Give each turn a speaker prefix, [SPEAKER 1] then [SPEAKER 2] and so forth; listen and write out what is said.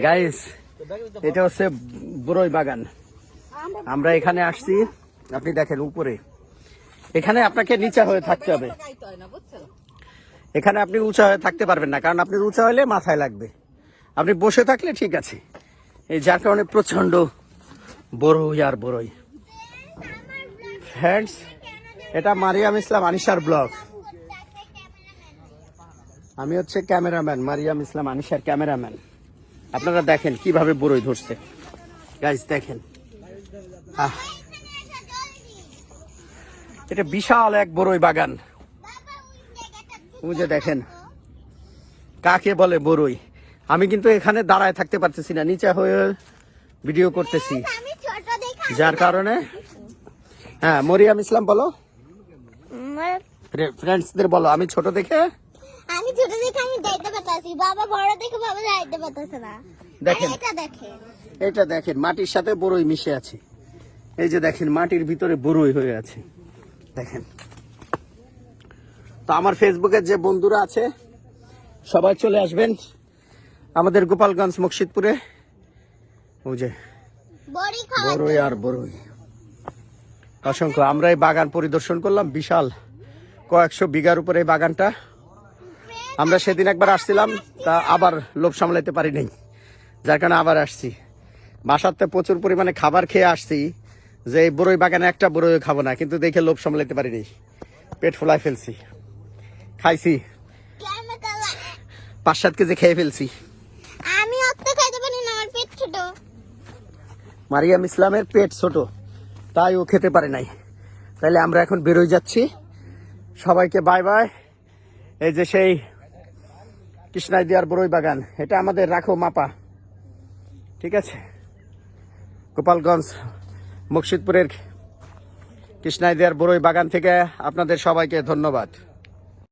[SPEAKER 1] Guys, এটা হচ্ছে বড়ই বাগান। আমরা এখানে আসছি, আপনি দেখেন উপরে। এখানে আপনাকে নিচা হয়ে থাকতে হবে, এখানে আপনি উঁচা হয়ে থাকতে পারবেন না, কারণ আপনি উঁচা হলে মাথায় লাগবে। আপনি বসে থাকলে ঠিক আছে। এই যার কারণে প্রচন্ড বড়ই আর বড়ই। ফ্রেন্ডস, এটা মারিয়াম ইসলাম আনিশার ব্লগ। আমি হচ্ছে ক্যামেরাম্যান, মারিয়াম ইসলাম আনিশার ক্যামেরাম্যান। আপনারা দেখেন কিভাবে বড়ই ধরছে। গাইস দেখেন, এটা বিশাল এক বড়ই বাগান। বুঝে দেখেন কাকে বলে বড়ই। আমি কিন্তু এখানে দাঁড়ায় থাকতে পারতেছি না, নিচে হয়ে ভিডিও করতেছি, যার কারণে। হ্যাঁ, মরিয়াম ইসলাম বলো, ফ্রেন্ডসদের বলো। আমি ছোট দেখে
[SPEAKER 2] আমি যাইতে পারতাছি, বাবা বড় দেখে বাবা যাইতে পারতাছে না।
[SPEAKER 1] দেখেন, এটা দেখেন মাটির সাথে বড়ই মিশে আছে। এই যে দেখেন মাটির ভিতরে বড়ই হয়ে আছে, দেখেন। তো আমার ফেসবুকের যে বন্ধুরা আছে সবাই চলে আসবেন আমাদের গোপালগঞ্জ মুর্শিদপুরে। ওই যে বড়ই আর বড়ই অসংখ্য। আমরা এই বাগান পরিদর্শন করলাম, বিশাল কয়েকশো বিঘার উপরে এই বাগানটা। আমরা সেদিন একবার আসছিলাম, তা আবার লোভ সামলাইতে পারি নাই, যার কারণে আবার আসছি। বাসাতে প্রচুর পরিমাণে খাবার খেয়ে আসছি, যে এই বড়ই বাগানে একটা বড়ই খাবো না, কিন্তু দেখে লোভ সামলাইতে পারি নাই, পেট ফুলাই ফেলছি। খাইছি 5-7 কেজি খেয়ে ফেলছি।
[SPEAKER 2] আমি অত খাইতে পারি না, আমার পেট ছোট।
[SPEAKER 1] মারিয়াম ইসলামের পেট ছোট, তাই ও খেতে পারে নাই। তাইলে আমরা এখন বেরোয় যাচ্ছি। সবাইকে বাই বাই। এই যে সেই কৃষ্ণাইদিয়ার বড়ই বাগান, এটা আমাদের রাখো মাপা, ঠিক আছে? গোপালগঞ্জ মুর্শিদপুরের কৃষ্ণাইদিয়ার বড়ই বাগান থেকে আপনাদের সবাইকে ধন্যবাদ।